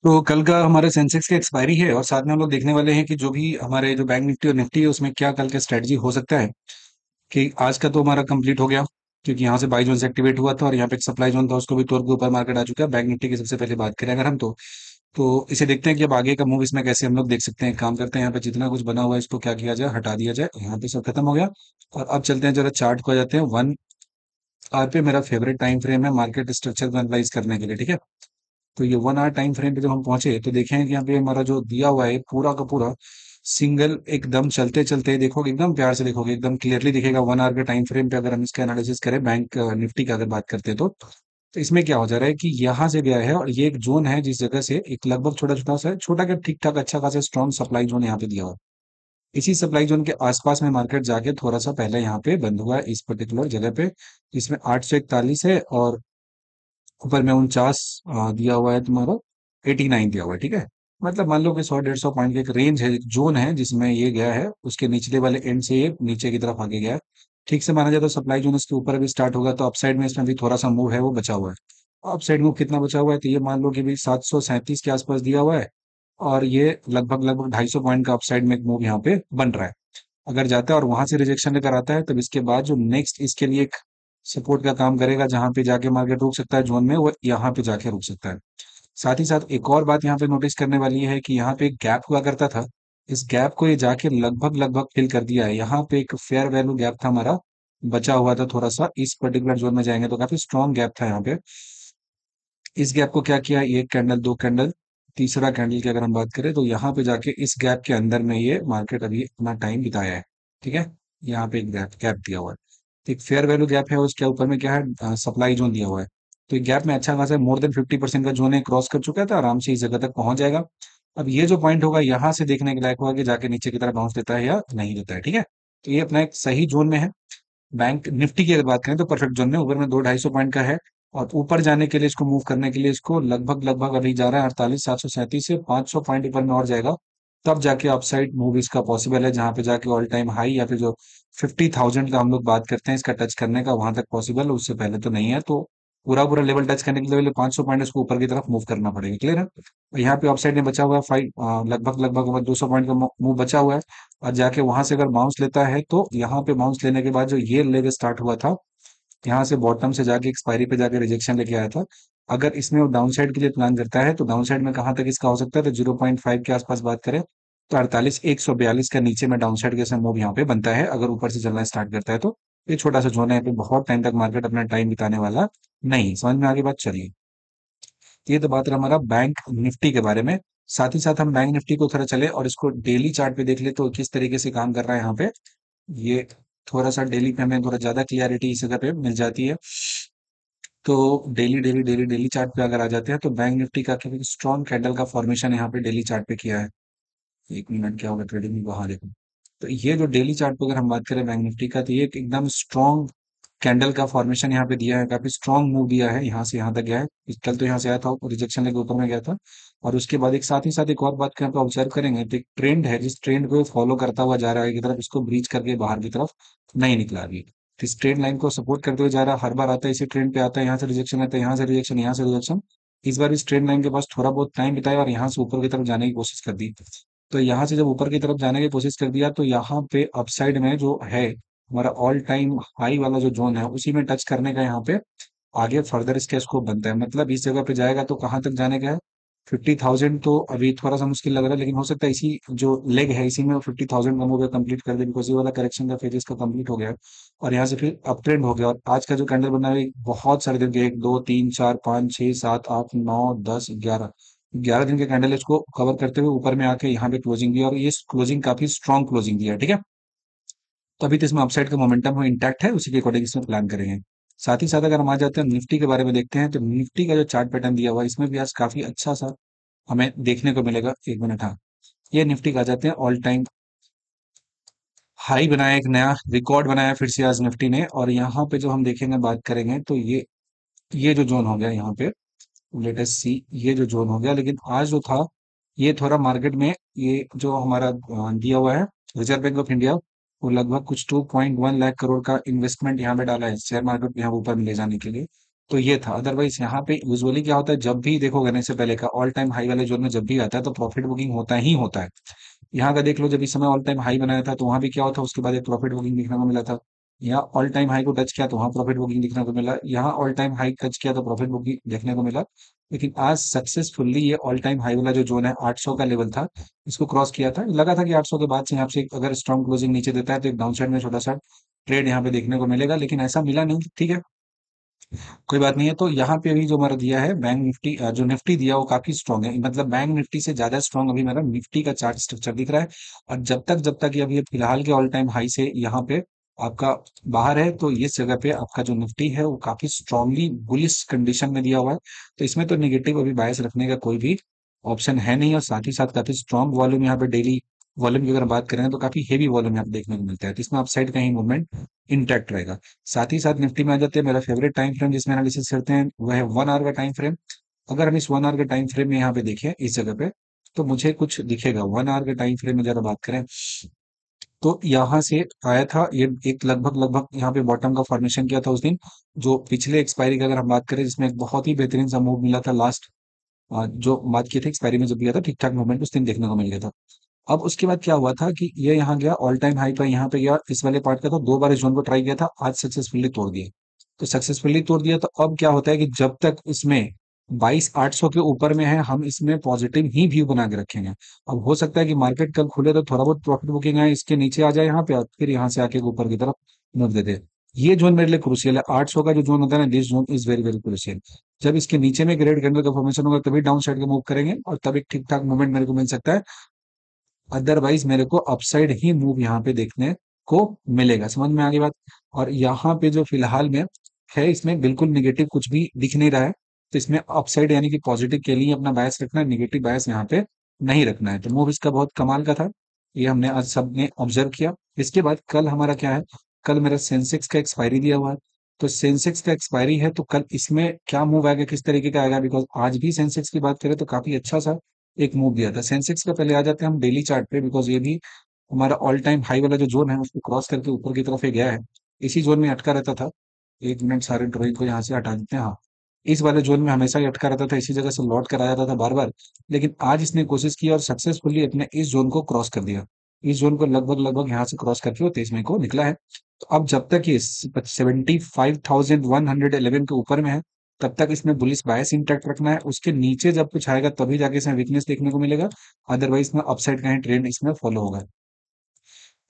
तो कल का हमारे सेंसेक्स की एक्सपायरी है और साथ में हम लोग देखने वाले हैं कि जो भी हमारे जो बैंक निफ्टी और निफ्टी है उसमें क्या कल का स्ट्रेटजी हो सकता है। कि आज का तो हमारा कंप्लीट हो गया, क्योंकि यहाँ से बाई जोन से एक्टिवेट हुआ था और यहाँ पे एक सप्लाई जोन था, उसको भी तोड़ के ऊपर मार्केट आ चुका है। बैंक निफ्टी की सबसे पहले बात करें अगर हम तो इसे देखते हैं कि अब आगे का मूव इसमें कैसे हम लोग देख सकते हैं। काम करते हैं, यहाँ पे जितना कुछ बना हुआ है इसको क्या किया जाए, हटा दिया जाए। यहाँ पे सब खत्म हो गया। और अब चलते हैं जरा चार्ट को आ जाते हैं। वन आर पे मेरा फेवरेट टाइम फ्रेम है मार्केट स्ट्रक्चर को एनालाइज करने के लिए, ठीक है। तो ये वन आवर टाइम फ्रेम पे जब हम पहुंचे तो देखें कि यहाँ पे हमारा जो दिया हुआ है पूरा का पूरा सिंगल एकदम चलते चलते देखोगे, एकदम प्यार से देखोगे, एकदम क्लियरली दिखेगा वन आवर के टाइम फ्रेम पे। अगर हम इसका एनालिसिस करें बैंक निफ्टी का अगर बात करते हैं तो इसमें क्या हो जा रहा है कि यहाँ से गया है और ये एक जोन है जिस जगह से एक लगभग छोटा छोटा सा छोटा क्या ठीक ठाक अच्छा खासा स्ट्रॉन्ग सप्लाई जोन यहाँ पे दिया हुआ है। इसी सप्लाई जोन के आसपास में मार्केट जाके थोड़ा सा पहले यहाँ पे बंद हुआ है इस पर्टिकुलर जगह पे, जिसमें 841 है और ऊपर में 49 दिया हुआ है तुम्हारा, 89 दिया हुआ है, ठीक है। मतलब मान लो कि 100 150 पॉइंट का एक रेंज है, एक जोन है जिसमें ये गया है, उसके निचले वाले एंड से ये नीचे की तरफ आगे गया है। ठीक से माना जाए तो सप्लाई जोन इसके ऊपर भी स्टार्ट होगा, तो अपसाइड में इसमें भी थोड़ा सा मूव है वो बचा हुआ है। अपसाइड मूव कितना बचा हुआ है तो ये मान लो कि भी 737 के आसपास दिया हुआ है। और ये लगभग लगभग 250 पॉइंट का अपसाइड में एक मूव यहाँ पे बन रहा है। अगर जाता है और वहां से रिजेक्शन लेकर आता है तब इसके बाद जो नेक्स्ट इसके लिए एक सपोर्ट का काम करेगा, जहां पे जाके मार्केट रुक सकता है जोन में, वो यहाँ पे जाके रुक सकता है। साथ ही साथ एक और बात यहाँ पे नोटिस करने वाली है कि यहाँ पे एक गैप हुआ करता था। इस गैप को ये जाके लगभग लगभग फिल कर दिया है। यहाँ पे एक फेयर वैल्यू गैप था हमारा, बचा हुआ था थोड़ा सा। इस पर्टिकुलर जोन में जाएंगे तो काफी स्ट्रॉन्ग गैप था यहाँ पे। इस गैप को क्या किया, एक कैंडल, दो कैंडल, तीसरा कैंडल की अगर हम बात करें तो यहाँ पे जाके इस गैप के अंदर में ये मार्केट अभी अपना टाइम बिताया है, ठीक है। यहाँ पे एक गैप गैप दिया हुआ है, तो एक फेयर वैल्यू गैप है, उसके ऊपर में क्या है, सप्लाई जोन दिया हुआ है। तो एक गैप में अच्छा खासा मोर देन 50% का जोन है, क्रॉस कर चुका था, आराम से इस जगह तक पहुंच जाएगा। अब ये जो पॉइंट होगा यहाँ से देखने के लायक होगा कि जाके नीचे की तरफ बाउंस देता है या नहीं देता है, ठीक है। तो ये अपना एक सही जोन में है। बैंक निफ्टी की अगर बात करें तो परफेक्ट जोन में ऊपर में 2 250 पॉइंट का है। और ऊपर जाने के लिए इसको मूव करने के लिए इसको लगभग लगभग अभी जा रहा है 48 737 से 500 पॉइंट ऊपर में और जाएगा। तब जाके अपसाइड मूव इसका पॉसिबल है, जहां पे जाके ऑल टाइम हाई या फिर जो 50,000 का हम लोग बात करते हैं इसका टच करने का, वहां तक पॉसिबल है, उससे पहले तो नहीं है। तो पूरा पूरा लेवल टच करने के लिए 500 पॉइंट इसको ऊपर की तरफ मूव करना पड़ेगा, क्लियर है। और यहाँ पे अपसाइड में बचा हुआ है फाइव, लगभग लगभग 200 पॉइंट का मूव बचा हुआ है। और जाके वहां से अगर बाउंस लेता है तो यहाँ पे बाउंस लेने के बाद जो ये लेग स्टार्ट हुआ था, यहाँ से बॉटम से जाके एक्सपायरी पे जाके रिजेक्शन लेके आया था। अगर इसमें वो डाउन साइड के लिए प्लान करता है तो डाउन साइड में कहाँ तक इसका हो सकता है, तो 0.5 के आसपास बात करें तो 48 142 का नीचे में डाउन साइड के मूव यहाँ पे बनता है, अगर ऊपर से चलना स्टार्ट करता है तो। ये छोटा सा जोन है, यहाँ पे बहुत टाइम तक मार्केट अपना टाइम बिताने वाला नहीं, समझ में आगे बात चलिए। ये तो बात रहा हमारा बैंक निफ्टी के बारे में। साथ ही साथ हम बैंक निफ्टी को थोड़ा चले और इसको डेली चार्ट पे देख ले तो किस तरीके से काम कर रहा है यहाँ पे। ये थोड़ा सा डेली पे हमें थोड़ा ज्यादा क्लियरिटी इस जगह पे मिल जाती है। तो daily daily daily daily chart पे अगर आ जाते हैं तो बैंक निफ्टी का काफी स्ट्रॉन्ग कैंडल का फॉर्मेशन यहाँ पे डेली चार्ट पे किया है। एक मिनट, क्या होगा ट्रेडिंग में, वहां देखो। तो ये जो डेली चार्ट पे अगर हम बात करें बैंक निफ्टी का, तो ये एक एकदम स्ट्रॉन्ग कैंडल का फॉर्मेशन यहाँ पे दिया है, काफी स्ट्रॉन्ग मूव दिया है, यहाँ से यहाँ तक गया है। कल तो यहाँ से आया था, रिजेक्शन लेके ऊपर में गया था। और उसके बाद एक साथ ही साथ एक और बात को यहाँ पे ऑब्जर्व करेंगे तो एक ट्रेंड है, जिस ट्रेंड को फॉलो करता हुआ जा रहा है आगे की तरफ, इसको ब्रीच करके बाहर की तरफ नहीं निकला अभी। तो इस ट्रेंड लाइन को सपोर्ट करते हुए जा रहा है, हर बार आता है इसी ट्रेंड पे, आता है यहाँ से रिजेक्शन, आता है यहाँ से रिजेक्शन, यहाँ से रिजेक्शन। इस बार इस ट्रेंड लाइन के पास थोड़ा बहुत टाइम बिताया और यहाँ से ऊपर की तरफ जाने की कोशिश कर दी। तो यहाँ से जब ऊपर की तरफ जाने की कोशिश कर दिया तो यहाँ पे अपसाइड में जो है हमारा ऑल टाइम हाई वाला जो जोन है उसी में टच करने का यहाँ पे आगे फर्दर इसका स्कोप बनता है। मतलब इस जगह पे जाएगा तो कहाँ तक जाने का है, 50,000 तो अभी थोड़ा सा मुश्किल लग रहा है, लेकिन हो सकता है इसी जो लेग है इसी में वो 50,000 का मूव कंप्लीट कर दे, बिकॉज ये वाला करेक्शन का फेज इसका कंप्लीट हो गया है। और यहाँ से फिर अप ट्रेंड हो गया। और आज का जो कैंडल बना है बहुत सारे दिन के, 1 2 3 4 5 6 7 8 9 10 11 11 दिन के कैंडल इसको कवर करते हुए ऊपर में आके यहाँ पे क्लोजिंग दिया, और ये क्लोजिंग काफी स्ट्रॉन्ग क्लोजिंग दिया है, ठीक है। तो अभी तो इसमें अपसाइड का मोमेंटम है इंटैक्ट है, उसी के अकॉर्डिंग इसमें प्लान करेंगे। साथ ही साथ अगर हम आ जाते हैं निफ्टी के बारे में देखते हैं तो निफ्टी का जो चार्ट पैटर्न दिया हुआ है इसमें भी आज काफी अच्छा सा हमें देखने को मिलेगा। एक मिनट, हाँ। ये निफ्टी का आ जाते हैं ऑल टाइम हाई बनाया, एक नया रिकॉर्ड बनाया फिर से आज निफ्टी ने। और यहाँ पे जो हम देखेंगे बात करेंगे तो ये जो जोन हो गया यहाँ पे, लेटेस्ट सी, ये जो जोन हो गया। लेकिन आज जो था ये थोड़ा मार्केट में ये जो हमारा दिया हुआ है रिजर्व बैंक ऑफ इंडिया, वो लगभग कुछ 2.1 लाख करोड़ का इन्वेस्टमेंट यहाँ पे डाला है शेयर मार्केट को यहाँ ऊपर में ले जाने के लिए। तो ये था। अदरवाइज यहाँ पे यूजुअली क्या होता है, जब भी देखो गने से पहले का ऑल टाइम हाई वाले जोन में जब भी आता है तो प्रॉफिट बुकिंग होता ही होता है। यहाँ का देख लो, जब इस समय ऑल टाइम हाई बनाया था तो वहां भी क्या होता, उसके बाद एक प्रॉफिट बुकिंग देखने को मिला था। यहाँ ऑल टाइम हाई को टच किया तो वहां प्रॉफिट बुकिंग देखने को मिला, यहाँ ऑल टाइम हाई टच किया तो प्रॉफिट बुकिंग देखने को मिला। लेकिन आज सक्सेसफुली ये ऑल टाइम हाई वाला जो जोन है 800 का लेवल था, इसको क्रॉस किया था। लगा था कि 800 के बाद से यहाँ से अगर स्ट्रॉन्ग क्लोजिंग नीचे देता है तो एक डाउन साइड में छोटा सा ट्रेड यहाँ पे देखने को मिलेगा, लेकिन ऐसा मिला नहीं। ठीक है, कोई बात नहीं है। तो यहाँ पे अभी जो हमारा दिया है बैंक निफ्टी, जो निफ्टी दिया वो काफी स्ट्रांग है, मतलब बैंक निफ्टी से ज्यादा स्ट्रांग अभी मेरा निफ्टी का चार्ट स्ट्रक्चर दिख रहा है। और जब तक ये अभी फिलहाल के ऑल टाइम हाई से यहाँ पे आपका बाहर है, तो इस जगह पे आपका जो निफ्टी है वो काफी स्ट्रांगली बुलिश कंडीशन में दिया हुआ है। तो इसमें तो निगेटिव अभी बायस रखने का कोई भी ऑप्शन है नहीं, और साथ ही साथ काफी स्ट्रांग वॉल्यूम यहाँ पे डेली वॉल्यूम की अगर बात करें तो काफी हेवी वॉल्यूम यहाँ पे देखने को मिलता है, तो इसमें अपसाइड का ही मूवमेंट इंटैक्ट रहेगा। साथ ही साथ निफ्टी में आ जाते हैं, मेरा फेवरेट टाइम फ्रेम जिसमें एनालिसिस करते हैं वह है 1 आवर का टाइम फ्रेम। अगर हम इस 1 आवर के टाइम फ्रेम में यहाँ पे देखें इस जगह पे, तो मुझे कुछ दिखेगा। 1 आवर के टाइम फ्रेम में जरा बात करें तो यहाँ से आया था ये एक लगभग लगभग यहाँ पे बॉटम का फॉर्मेशन किया था उस दिन। जो पिछले एक्सपायरी की अगर हम बात करें, जिसमें एक बहुत ही बेहतरीन सा मूव मिला था लास्ट, जो बात की थी एक्सपायरी में जब गया था, ठीक ठाक मूवमेंट उस दिन देखने को मिल गया था। अब उसके बाद क्या हुआ था कि ये यहाँ गया ऑल टाइम हाई पर, यहाँ पे गया इस वाले पार्ट का, तो 2 बार इस जोन को ट्राई किया था, आज सक्सेसफुली तोड़ दिया। तो सक्सेसफुली तोड़ दिया, तो अब क्या होता है कि जब तक इसमें 22,800 के ऊपर में है, हम इसमें पॉजिटिव ही व्यू बना के रखेंगे। अब हो सकता है कि मार्केट कल खुले तो थोड़ा बहुत प्रॉफिट बुकिंग है इसके नीचे आ जाए यहाँ पे, और फिर यहाँ से आके ऊपर की तरफ मूव दे दे। ये जोन मेरे लिए क्रूशियल है, 800 का जो जोन होता है ना, this zone is very very crucial. जब इसके नीचे में ग्रेड कैंडल का फॉर्मेशन होगा तभी डाउन साइड का मूव करेंगे, और तब एक ठीक ठाक मूवमेंट मेरे को मिल सकता है। अदरवाइज मेरे को अपसाइड ही मूव यहाँ पे देखने को मिलेगा। समझ में आ गई बात। और यहाँ पे जो फिलहाल में है, इसमें बिल्कुल निगेटिव कुछ भी दिख नहीं रहा है, तो इसमें अपसाइड यानी कि पॉजिटिव के लिए अपना बायस रखना है, निगेटिव बायस यहाँ पे नहीं रखना है। तो मूव इसका बहुत कमाल का था, ये हमने आज सबने ऑब्जर्व किया। इसके बाद कल हमारा क्या है, कल मेरा सेंसेक्स का एक्सपायरी दिया हुआ है। तो सेंसेक्स का एक्सपायरी है, तो कल इसमें क्या मूव आएगा, किस तरीके का आएगा, बिकॉज आज भी सेंसेक्स की बात करें तो काफी अच्छा सा एक मूव दिया था सेंसेक्स का। पहले आ जाते हैं हम डेली चार्ट पे, बिकॉज ये भी हमारा ऑल टाइम हाई वाला जो जोन है उसको क्रॉस करके ऊपर की तरफ ये गया है, इसी जोन में अटका रहता था। एक मिनट, सारे ड्राइंग को यहाँ से हटा देते हैं। हाँ, इस वाले जोन में हमेशा ही अटका रहता था, इसी जगह से लौट कर आ जाता था बार बार। लेकिन आज इसने कोशिश की और सक्सेसफुली अपने इस जोन को क्रॉस कर दिया। इस जोन को लगभग लगभग यहाँ से क्रॉस करके वो 23 मई को निकला है। तो अब जब तक ये 75,111 के ऊपर में है, तब तक इसमें बुलिश बायस इंटैक्ट रखना है। उसके नीचे जब कुछ आएगा तभी जाके इसमें वीकनेस देखने को मिलेगा, अदरवाइज में अपसाइड का ही ट्रेंड इसमें फॉलो होगा।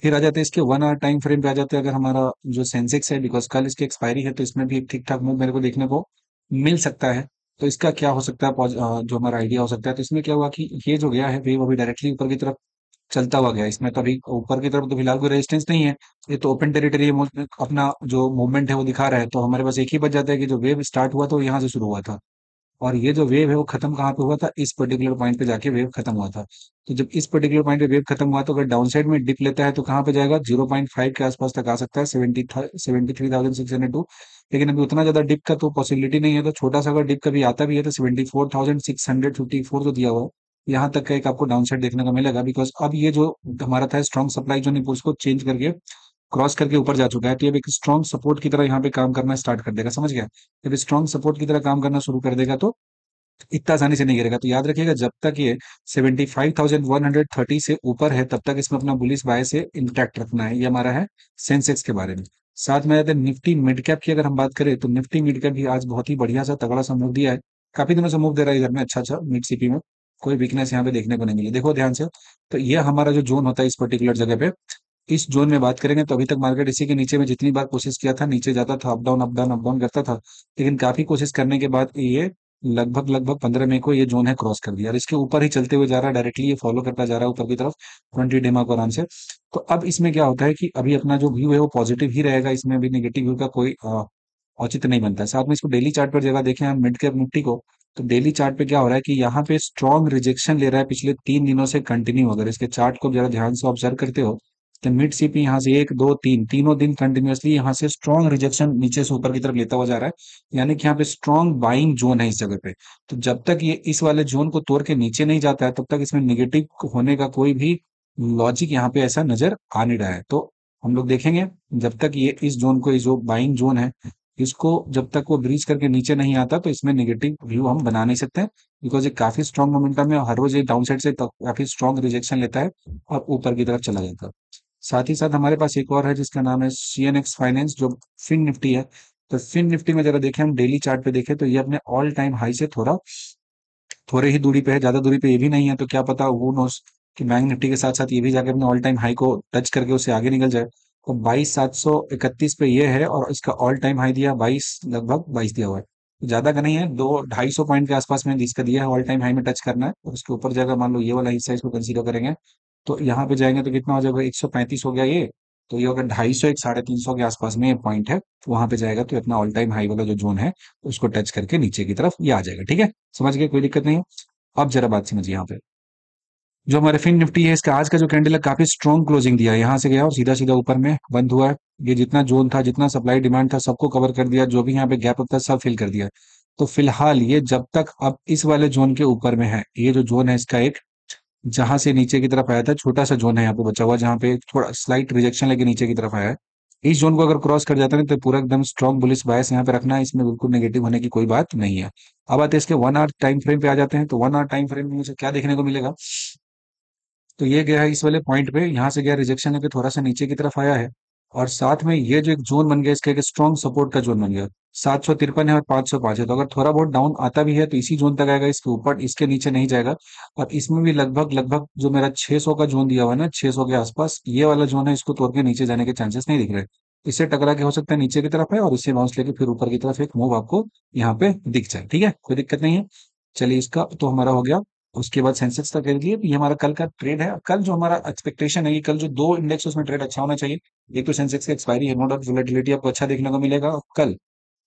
फिर आ जाते हैं इसके 1 आवर टाइम फ्रेम पे आ जाते हैं। अगर हमारा जो सेंसेक्स है, बिकॉज कल इसकी एक्सपायरी है, तो इसमें भी एक ठीक ठाक मूव मेरे को देखने को मिल सकता है। तो इसका क्या हो सकता है, जो हमारा आइडिया हो सकता है, तो इसमें क्या हुआ कि ये जो गया है वेव अभी डायरेक्टली ऊपर की तरफ चलता हुआ गया। इसमें तो अभी ऊपर की तरफ तो फिलहाल कोई रेजिस्टेंस नहीं है, ये तो ओपन टेरिटरी अपना जो मूवमेंट है वो दिखा रहा है। तो हमारे पास एक ही बच जाता है कि जो वेव स्टार्ट हुआ था वो यहाँ से शुरू हुआ था, और ये जो वेव है वो खत्म कहाँ पे हुआ था, इस पर्टिकुलर पॉइंट पे जाके वेव खत्म हुआ था। तो जब इस पर्टिकुलर पॉइंट पे वेव खत्म हुआ, तो अगर डाउन साइड में डिप लेता है तो कहाँ पे जाएगा, 0.5 के आसपास तक आ सकता है, 73,602। लेकिन अभी उतना ज्यादा डिप का तो पॉसिबिलिटी नहीं है, तो छोटा सा अगर डिप कभी आता भी है तो 74,654 जो दिया हुआ है, यहाँ तक का एक आपको डाउन साइड देखने को मिलेगा। बिकॉज अब ये जो हमारा था स्ट्रॉन्ग सप्लाई जो नहीं, उसको चेंज करके क्रॉस करके ऊपर जा चुका है, तो ये अब एक स्ट्रॉन्ग सपोर्ट की तरह यहाँ पे काम करना स्टार्ट कर देगा। समझ गया, जब स्ट्रॉन्ग सपोर्ट की तरह काम करना शुरू कर देगा तो इतना आसानी से नहीं गिरेगा। तो याद रखिएगा, जब तक ये 75,130 से ऊपर है तब तक इसमें अपना बुलिश बाय से इंटैक्ट रखना है। ये हमारा है सेंसेक्स के बारे में। साथ में आते हैं निफ्टी मिड कैप की अगर हम बात करें, तो निफ्टी मिड कैप भी आज बहुत ही बढ़िया सा तगड़ा सा मूव दिया है। काफी दिनों से मूव दे रहा है इधर में, अच्छा अच्छा मिड सीपी में कोई वीकनेस यहाँ पे देखने को नहीं मिली। देखो ध्यान से, तो ये हमारा जो जोन होता है इस पर्टिकुलर जगह पे, इस जोन में बात करेंगे तो अभी तक मार्केट इसी के नीचे में जितनी बार कोशिश किया था, नीचे जाता था, up down up down up down करता था। लेकिन काफी कोशिश करने के बाद ये लगभग लगभग 15 मई को ये जोन है क्रॉस कर दिया, और इसके ऊपर ही चलते हुए जा रहा है, डायरेक्टली ये फॉलो करता जा रहा है ऊपर की तरफ 20 डेमा को आराम से। तो अब इसमें क्या होता है कि अभी अपना जो व्यू है वो पॉजिटिव ही रहेगा, इसमें अभी नेगेटिव व्यू का कोई औचित्य नहीं बनता है। साथ में इसको डेली चार्ट पर जगह देखें हम मिड कैप निफ्टी को, तो डेली चार्ट पे क्या हो रहा है कि यहाँ पे स्ट्रॉन्ग रिजेक्शन ले रहा है पिछले 3 दिनों से कंटिन्यू। अगर इसके चार्ट को जरा ध्यान से ऑब्जर्व करते हो, तो मिड सीपी यहाँ से 1 2 3 तीनों दिन कंटिन्यूअसली यहाँ से स्ट्रॉन्ग रिजेक्शन नीचे से ऊपर की तरफ लेता हुआ जा रहा है, यानी कि यहाँ पे स्ट्रॉन्ग बाइंग जोन है इस जगह पे। तो जब तक ये इस वाले जोन को तोड़ के नीचे नहीं जाता है, तब तक इसमें निगेटिव होने का कोई भी लॉजिक यहाँ पे ऐसा नजर आ नहीं रहा है। तो हम लोग देखेंगे, जब तक ये इस जोन को, ये जो बाइंग जोन है इसको जब तक वो ब्रीच करके नीचे नहीं आता तो इसमें नेगेटिव व्यू हम बना नहीं सकते, बिकॉज ये काफी स्ट्रॉन्ग मोमेंटम है और हर रोज ये डाउन साइड से काफी स्ट्रॉन्ग रिजेक्शन लेता है और ऊपर की तरफ चला जाता है। साथ ही साथ हमारे पास एक और है जिसका नाम है CNX फाइनेंस, जो फिन निफ्टी है। तो फिन निफ्टी में जरा देखें, हम डेली चार्ट पे देखें तो ये अपने ऑल टाइम हाई से थोड़े ही दूरी पे है, ज्यादा दूरी पे ये भी नहीं है। तो क्या पता, वो नोस कि बैंक निफ्टी के साथ साथ ये भी जाके अपने ऑल टाइम हाई को टच करके उससे आगे निकल जाए। तो 22,731 पे ये है और इसका ऑल टाइम हाई दिया 22, लगभग 22 दिया हुआ है। ज्यादा का नहीं है, 200-250 पॉइंट के आसपास में इसका दिया है, ऑल टाइम हाई में टच करना है और उसके ऊपर जाकर मान लो ये वाला हिस्सा इसको कंसीडर करेंगे तो यहाँ पे जाएंगे तो कितना हो जाएगा, 135 हो गया ये। तो ये अगर 250, एक 350 के आसपास में पॉइंट है तो वहां पे जाएगा तो अपना ऑल टाइम हाई वाला जो जोन है उसको टच करके नीचे की तरफ ये आ जाएगा। ठीक है, समझ गए, कोई दिक्कत नहीं है। अब जरा बात समझिए, यहाँ पे जो हमारे फिन निफ्टी है इसका आज का जो कैंडल है काफी स्ट्रॉन्ग क्लोजिंग दिया है, यहाँ से गया और सीधा सीधा ऊपर में बंद हुआ है। ये जितना जोन था, जितना सप्लाई डिमांड था, सबको कवर कर दिया, जो भी यहाँ पे गैप था सब फिल कर दिया। तो फिलहाल ये जब तक अब इस वाले जोन के ऊपर में है, ये जो जोन है इसका एक, जहां से नीचे की तरफ आया था, छोटा सा जोन है यहाँ पे बचा हुआ, जहाँ पे थोड़ा स्लाइट रिजेक्शन लेके नीचे की तरफ आया है। इस जोन को अगर क्रॉस कर जाता है तो पूरा एकदम स्ट्रॉन्ग बुलिश बायस यहाँ पे रखना है, इसमें बिल्कुल नेगेटिव होने की कोई बात नहीं है। अब आते हैं इसके 1 आवर टाइम फ्रेम पे आ जाते हैं। तो 1 आवर टाइम फ्रेम में मुझे क्या देखने को मिलेगा, तो ये गया है इस वाले पॉइंट पे, यहाँ से गया रिजेक्शन लेके थोड़ा सा नीचे की तरफ आया है और साथ में ये जो एक जोन बन गया, इसका एक स्ट्रॉन्ग सपोर्ट का जोन बन गया। 753 है और 505 है, तो अगर थोड़ा बहुत डाउन आता भी है तो इसी जोन तक आएगा, इसके ऊपर इसके नीचे नहीं जाएगा। और इसमें भी लगभग लगभग जो मेरा 600 का जोन दिया हुआ है ना, 600 के आसपास ये वाला जोन है, इसको तोड़ के नीचे जाने के चांसेस नहीं दिख रहे। इससे टकरा के हो सकता है नीचे की तरफ है और इससे बाउंस लेके फिर ऊपर की तरफ एक मूव आपको यहाँ पे दिख जाए। ठीक है, कोई दिक्कत नहीं है। चलिए, इसका तो हमारा हो गया। उसके बाद सेंसेक्स का कह लिए, ये हमारा कल का ट्रेड है। कल जो हमारा एक्सपेक्टेशन है कि कल जो दो इंडेक्स उसमें ट्रेड अच्छा होना चाहिए। एक तो सेंसेक्स की एक्सपायरी है, नो डाउट वोलेटिलिटी आपको अच्छा देखने को मिलेगा कल।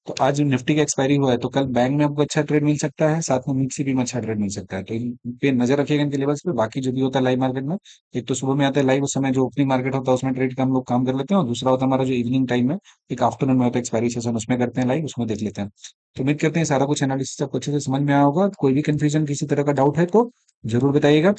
तो आज निफ्टी का एक्सपायरी हुआ है तो कल बैंक में आपको अच्छा ट्रेड मिल सकता है, साथ में मिक्सी भी में अच्छा ट्रेड मिल सकता है। तो इन पे नजर रखिएगा, इनके लेवल्स पे। बाकी जो भी होता है लाइव मार्केट में, एक तो सुबह में आता है लाइव, उस समय जो ओपनिंग मार्केट होता है उसमें ट्रेड का हम लोग काम कर लेते हैं, और दूसरा होता है हमारा जो इवनिंग टाइम है, एक आफ्टरनून में होता है एक्सपायरी सेशन, उसमें करते हैं लाइव, उसमें देख लेते हैं। तो उम्मीद करते हैं सारा कुछ एनालिसिस आपको अच्छे से समझ में आया होगा। कोई भी कंफ्यूजन, किसी तरह का डाउट है तो जरूर बताइएगा,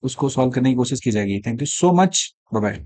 उसको सॉल्व करने की कोशिश की जाएगी। Thank you so much, bye bye.